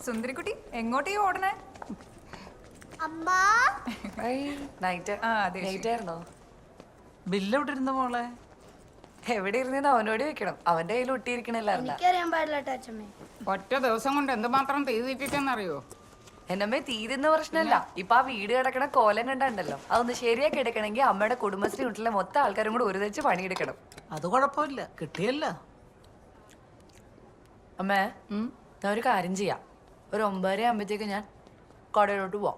സുന്ദരിക്കുട്ടി എങ്ങോട്ടേ ഓടണേ? അമ്മാ ആയിരുന്നോ? ബില്ല് എവിടെ ഇരുന്ന മോളെ? എവിടെ ഇരുന്നെന്ന് അവനോട് വെക്കണം. അവന്റെ കയ്യിൽ ഒട്ടിയിരിക്കണില്ലായിരുന്ന. എനിക്കറിയാൻ പാടില്ല അച്ഛമ്മേ. ഒറ്റ ദിവസം കൊണ്ട് എന്തുമാത്രം തീറ്റിട്ടെന്നറിയോ? എന്നമ്മേ തീരുന്ന പ്രശ്നമല്ല. ഇപ്പൊ ആ വീട് കിടക്കണ കോലം കണ്ടുണ്ടല്ലോ, അതൊന്ന് ശരിയാക്കി എടുക്കണമെങ്കിൽ അമ്മയുടെ കുടുംബശ്രീ വീട്ടിലെ മൊത്തം ആൾക്കാരും കൂടെ ഒരു തെച്ച് പണിയെടുക്കണം. അത് കുഴപ്പമില്ല, കിട്ടിയല്ല. അമ്മേ ഞാൻ ഒരു കാര്യം ചെയ്യാം. ഒരു 9:30 ആകുമ്പോഴത്തേക്ക് ഞാൻ കടയിലോട്ട് പോവാം.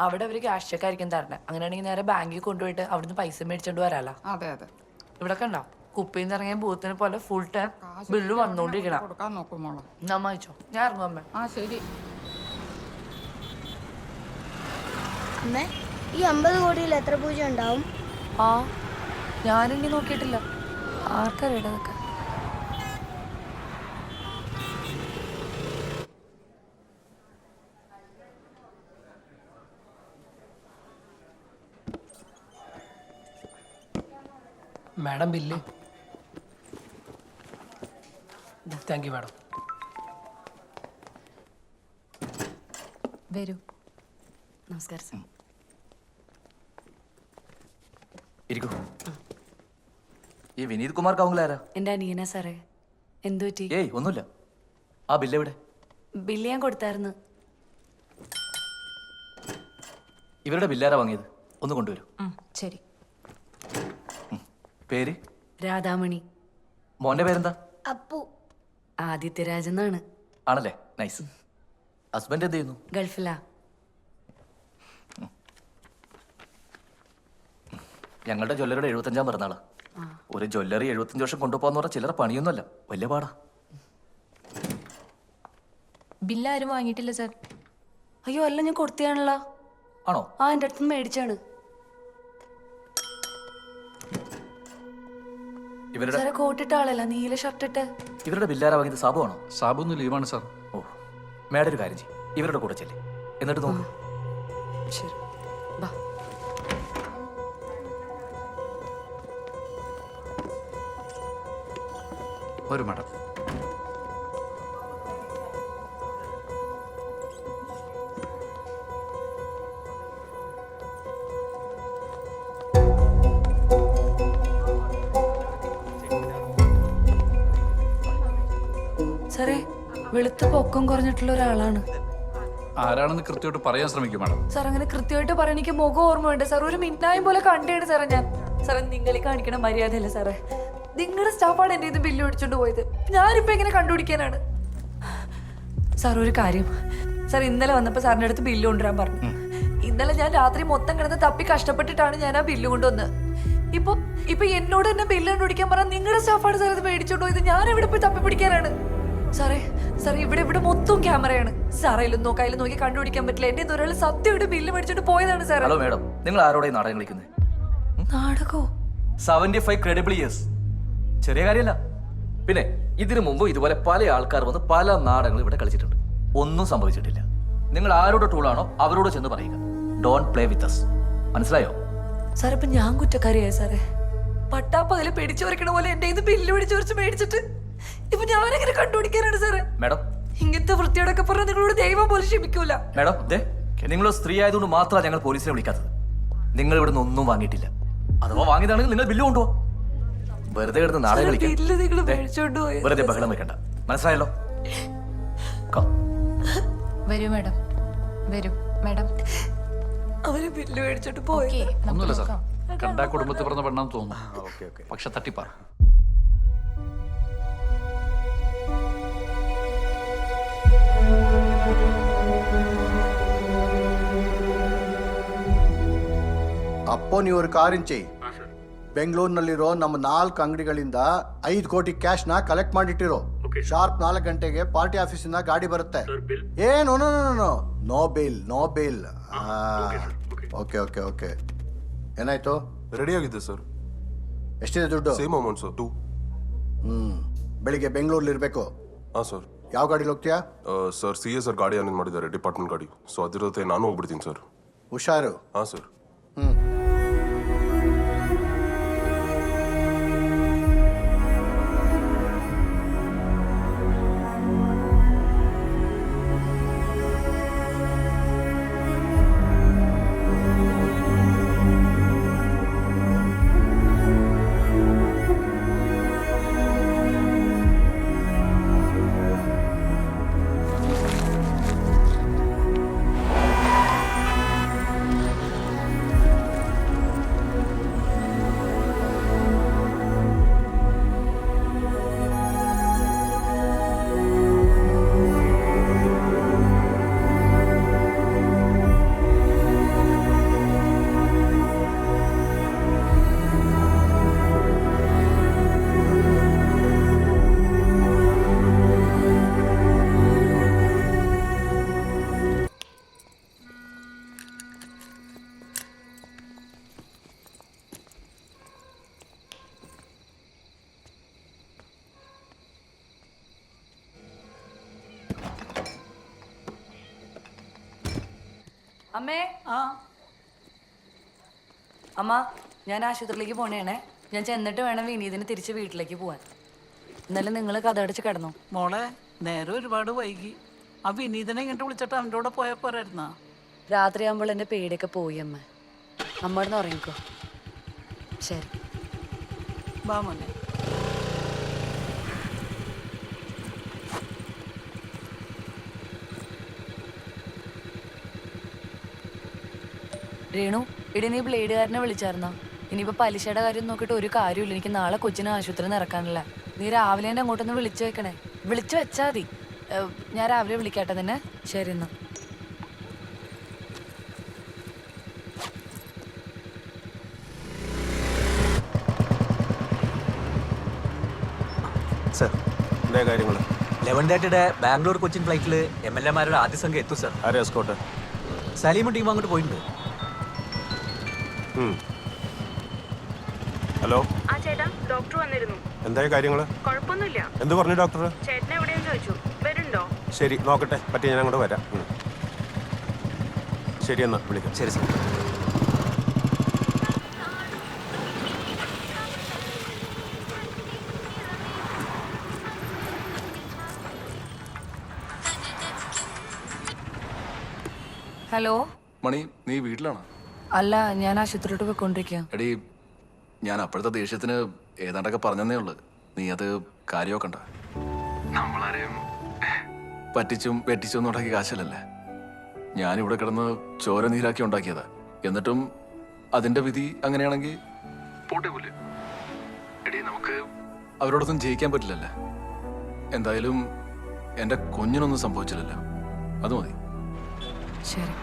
അവിടെ അവര് ക്യാഷ് ചെക്ക് ആയിരിക്കും തരണേ. അങ്ങനെയാണെങ്കിൽ നേരെ ബാങ്കിൽ കൊണ്ടുപോയിട്ട് അവിടുന്ന് പൈസ മേടിച്ചോണ്ട് വരാലോ. അതെ അതെ, ഇവിടെ കണ്ടോ കുപ്പിയിൽ നിന്ന് ഇറങ്ങിയ ബൂത്തിനെ പോലെ ഫുൾ ടൈം ബില്ല് വന്നോണ്ടിരിക്കണം. കൊടുക്കാൻ നോക്കും മോളെ. നമ്മ അയച്ചോ, ഞാൻ ഇറങ്ങും അമ്മേ. ആ ശരി. അമ്മേ, ഈ 50 കോടിയിൽ എത്ര പൂജ ഉണ്ടാവും? ആ ഞാനിനി നോക്കിയിട്ടില്ല. ആർക്കറിയടാ അതൊക്കെ. Madam bill. Thank you madam. വരൂ. നമസ്കാരം സാർ. ഇരിക്കൂ. ഈ വിനീത് കുമാർ കൗങ്കിലാരാ? എൻ്റെ അനിയനാ സാറേ. എന്തു പറ്റി? ഏയ് ഒന്നുമില്ല. ആ ബില്ല് എവിടെ? ബില്ല് ഞാൻ കൊടുത്തായിരുന്നു. ഇവരുടെ ബില്ലാരാ വാങ്ങിയത്? ഒന്ന് കൊണ്ടുവരൂ. ശരി. പേര്? രാധാമണി. മോന്റെ പേരെന്താ? അപ്പു. ആദിത്യരാജ് എന്നാണ്. ആണല്ലേ, നൈസ്. ഹസ്ബൻഡ് എന്ത് ചെയ്യുന്നു? ഗൾഫിലാ. ഞങ്ങളുടെ ജ്വല്ലറിയുടെ 75ാം പിറന്നാളാ. ഒരു ജ്വല്ലറി 75 വർഷം കൊണ്ടുപോകാന്ന് പറഞ്ഞാൽ ചില്ലറ പണിയൊന്നുമല്ല, വലിയ പാടാ. ബില്ല് ആരും വാങ്ങിയിട്ടില്ല സാർ. അയ്യോ അല്ല, ഞാൻ കൊടുത്തതാണല്ലോ. ആണോ? ആ എൻ്റെ അടുത്ത് മേടിച്ചാണ്. ഇവരുടെ സാറെ കോട്ടിട്ട ആളല്ല, നീല ഷർട്ട് ഇട്ട്. ഇവരുടെ ബില്ലാരാ വാങ്ങിയത്? സാബു ആണോ? സാബു ഒന്ന് ലീവാണ് സാർ. ഓ, മേഡം ഒരു കാര്യം ചെയ്യും, ഇവരുടെ കൂടെ ചെല്ലേ, എന്നിട്ട് നോക്കൂ. ശരി ബാ. ഒരു മാഡം. സാറേ വെളുത്ത പൊക്കം കുറഞ്ഞിട്ടുള്ള ഒരാളാണ്. ആരാണെന്ന് കൃത്യമായിട്ട് പറയാൻ ശ്രമിക്കും മാഡം. സാർ അങ്ങനെ കൃത്യമായിട്ട് പറയാൻ എനിക്ക് മുഖം ഓർമ്മ വേണ്ട സാർ. ഒരു മിന്നായം പോലെ കണ്ടേണ് സാറേ ഞാൻ. സാറേ നിങ്ങളീ കാണിക്കണ മര്യാദയല്ല സാറേ. നിങ്ങളുടെ സ്റ്റാഫാണ് എൻ്റെ ഇത് ബില്ല് മേടിച്ചോണ്ട് പോയത്. ഞാനിപ്പോ എങ്ങനെ കണ്ടുപിടിക്കാനാണ്? സാർ ഒരു കാര്യം, സാർ ഇന്നലെ വന്നപ്പോ സാറിന്റെ അടുത്ത് ബില്ല് കൊണ്ടുവരാൻ പറഞ്ഞു. ഇന്നലെ ഞാൻ രാത്രി മൊത്തം കിടന്ന് തപ്പി കഷ്ടപ്പെട്ടിട്ടാണ് ഞാൻ ആ ബില്ല് കൊണ്ടുവന്നത്. ഇപ്പൊ എന്നോട് തന്നെ ബില്ല് കണ്ടുപിടിക്കാൻ പറഞ്ഞാൽ നിങ്ങളുടെ സ്റ്റാഫാണ് സാർ ഇത് മേടിച്ചോണ്ട് പോയത്. ഞാൻ എവിടെ പോയി തപ്പി പിടിക്കാനാണ്? സാറേ ഇവിടെ മൊത്തം ക്യാമറയാണ്. സാറേലും നോക്കായാലും നോക്കി കണ്ടുപിടിക്കാൻ പറ്റില്ല. എന്റെ ഒരാൾ സത്യമായിട്ട് ബില്ല് മേടിച്ചോണ്ട് പോയതാണ് സാർ. ഹലോ മേഡം, നിങ്ങൾ ആരോടെ നാടകം കളിക്കുന്നത്? നാടകോ? 75 ക്രെഡിബിൾ ഇയേഴ്സ് ചെറിയ കാര്യമല്ല. പിന്നെ ഇതിനു മുമ്പ് ഇതുപോലെ പല ആൾക്കാർ വന്ന് പല നാടകങ്ങൾ ഇവിടെ കളിച്ചിട്ടുണ്ട്. ഒന്നും സംഭവിച്ചിട്ടില്ല. നിങ്ങൾ ആരോട് ടൂളാണോ അവരോട് ചെന്ന് പറയുക. Don't play with us. മനസ്സിലായോ? സാർ ഇപ്പൊ ഞാൻ കുറ്റക്കാരിയായി സാറേ. പട്ടാപ്പകല് പിടിച്ചു പറിക്കണ പോലെ എന്റെ ഇത് ബില്ല് പിടിച്ചു മേടിച്ചിട്ട് ഇപ്പൊ ഞാനെങ്ങനെ കണ്ടുപിടിക്കാനാണ് സാറേ? മേഡം ഇങ്ങനത്തെ വൃത്തിയോടൊക്കെ പറഞ്ഞാൽ നിങ്ങളോട് ദൈവം പോലും ക്ഷമിക്കൂല. മേഡം നിങ്ങൾ സ്ത്രീ ആയതുകൊണ്ട് മാത്രമാണ് ഞങ്ങൾ പോലീസിനെ വിളിക്കാത്തത്. നിങ്ങൾ ഇവിടെ നിന്ന് ഒന്നും വാങ്ങിയിട്ടില്ല. അഥവാ വാങ്ങിയതാണെങ്കിൽ നിങ്ങൾ ബില്ല് കൊണ്ടുപോ. വെറുതെ കിടന്ന് നാളെ വെറുതെ ബഹളം വെക്കണ്ട. മനസ്സിലായല്ലോ? വരൂ മാഡം, വരൂ മാഡം. അവര് ബില്ല് മേടിച്ചോണ്ട് പോയി. ഒന്നുമില്ല സാർ, കണ്ടാ കുടുംബത്തിൽ പറഞ്ഞ പെണ്ണാന്ന് തോന്നുന്നു. പക്ഷെ തട്ടിപ്പാ. ಅಪ್ಪೋ ನೀವು ಒಂದು ಕಾರಿನ ಚೆಯ್. ಬೆಂಗಳೂರಿನಲ್ಲಿರೋ ನಮ್ಮ 4 ಅಂಗಡಿಗಳಿಂದ 5 ಕೋಟಿ ಕ್ಯಾಶ್ನ ಕಲೆಕ್ಟ್ ಮಾಡಿಟ್ಟಿರೋ. ಶಾರ್ಪ್ 4 ಗಂಟೆಗೆ ಪಾರ್ಟಿ ಆಫೀಸಿಂದ ಗಾಡಿ ಬರುತ್ತೆ. ಏನು no bill. Okay okay okay. ಏನಾಯ್ತು? ರೆಡಿ ಆಗಿದೆ ಸರ್. ಎಷ್ಟಿದೆ ದುಡ್ಡು? Same amount sir. 2. ಬೆಳಿಗ್ಗೆ ಬೆಂಗಳೂರಲ್ಲಿ ಇರಬೇಕು. ಹಾಂ ಸರ್. ಯಾವ ಗಾಡಿಲಿ ಹೋಗ್ತೀಯಾ? ಸರ್ CA ಸರ್ ಗಾಡಿ ಅರೇಂಜ್ ಮಾಡಿದ್ದಾರೆ, ಡಿಪಾರ್ಟ್ಮೆಂಟ್ ಗಾಡಿ. ಸೊ ಅದ್ರ ಜೊತೆ ನಾನು ಹೋಗ್ಬಿಡ್ತೀನಿ ಸರ್. ಹುಷಾರು. ಹಾಂ ಸರ್. അമ്മേ ആ അമ്മ ഞാൻ ആശുപത്രിയിലേക്ക് പോണേണേ. ഞാൻ ചെന്നിട്ട് വേണം വിനീതിന് തിരിച്ച് വീട്ടിലേക്ക് പോവാൻ. എന്നാലും നിങ്ങൾ കഥയടച്ച് കിടന്നു. മോളെ നേരെ ഒരുപാട് വൈകി. ആ വിനീതനെ ഇങ്ങോട്ട് വിളിച്ചിട്ട് അവൻ്റെ കൂടെ പോയാൽ പോരായിരുന്നാ? രാത്രിയാകുമ്പോൾ എൻ്റെ പേടിയൊക്കെ പോയി അമ്മ. അമ്മ ഇവിടുന്ന് ഉറങ്ങിക്കോ. ശരി. വാ മോനെ. രേണു, ഇടി നീ ബ്ലേഡുകാരനെ വിളിച്ചായിരുന്നോ? ഇനിയിപ്പോൾ പലിശയുടെ കാര്യം നോക്കിയിട്ട് ഒരു കാര്യമില്ല. എനിക്ക് നാളെ കൊച്ചിനെ ആശുപത്രിയിൽ നിന്ന് ഇറക്കാനില്ല. നീ രാവിലെ തന്നെ അങ്ങോട്ടൊന്ന് വിളിച്ചു വെക്കണേ. വിളിച്ചു വെച്ചാൽ മതി. ഞാൻ രാവിലെ വിളിക്കാട്ടെ നിന്നെ. ശരി എന്നാ. സർ എന്താ കാര്യങ്ങൾ? 11:30 ബാംഗ്ലൂർ കൊച്ചിൻ ഫ്ലൈറ്റിൽ MLA-മാരുടെ ആദ്യ സംഘം എത്തും സർ. ആരെ എസ്കോട്ട്? സലീമും ടീം അങ്ങോട്ട് പോയിട്ടുണ്ട്. ഹലോ. ആ ചേട്ടാ, ഡോക്ടർ വന്നിരുന്നു. എന്തായ കാര്യങ്ങൾ? കുഴപ്പമൊന്നുമില്ല. എന്ത് പറഞ്ഞു ഡോക്ടർ? ചേട്ടനെ എവിടെയെന്ന് ചോദിച്ചു. വരുന്നുണ്ടോ? ശരി, നോക്കട്ടെ. പറ്റിയ ഞാൻ അങ്ങോട്ട് വരാം. ശരി എന്നാ വിളിക്കാം. ശരി സർ. ഹലോ. മണി, നീ വീട്ടിലാണോ? അല്ല, ഞാൻ ആശുപത്രിയിലോട്ട് പോയിക്കൊണ്ടിരിക്കുക. എടീ, ഞാൻ അപ്പോഴത്തെ ദേഷ്യത്തിന് ഏതാണ്ടൊക്കെ പറഞ്ഞതേ ഉള്ളു. നീ അത് കാര്യമൊക്കണ്ട. നമ്മളാരെയും പറ്റിച്ചും വെട്ടിച്ചും ഉണ്ടാക്കിയ കാശല്ലല്ലേ. ഞാനിവിടെ കിടന്ന് ചോര നീരാക്കി ഉണ്ടാക്കിയതാ. എന്നിട്ടും അതിന്റെ വിധി അങ്ങനെയാണെങ്കിൽ പോട്ടെ പോലെ. എടീ, നമുക്ക് അവരോടൊന്നും ജയിക്കാൻ പറ്റില്ലല്ലേ. എന്തായാലും എൻ്റെ കുഞ്ഞിനൊന്നും സംഭവിച്ചില്ലല്ലോ. അത് മതി. ശരി.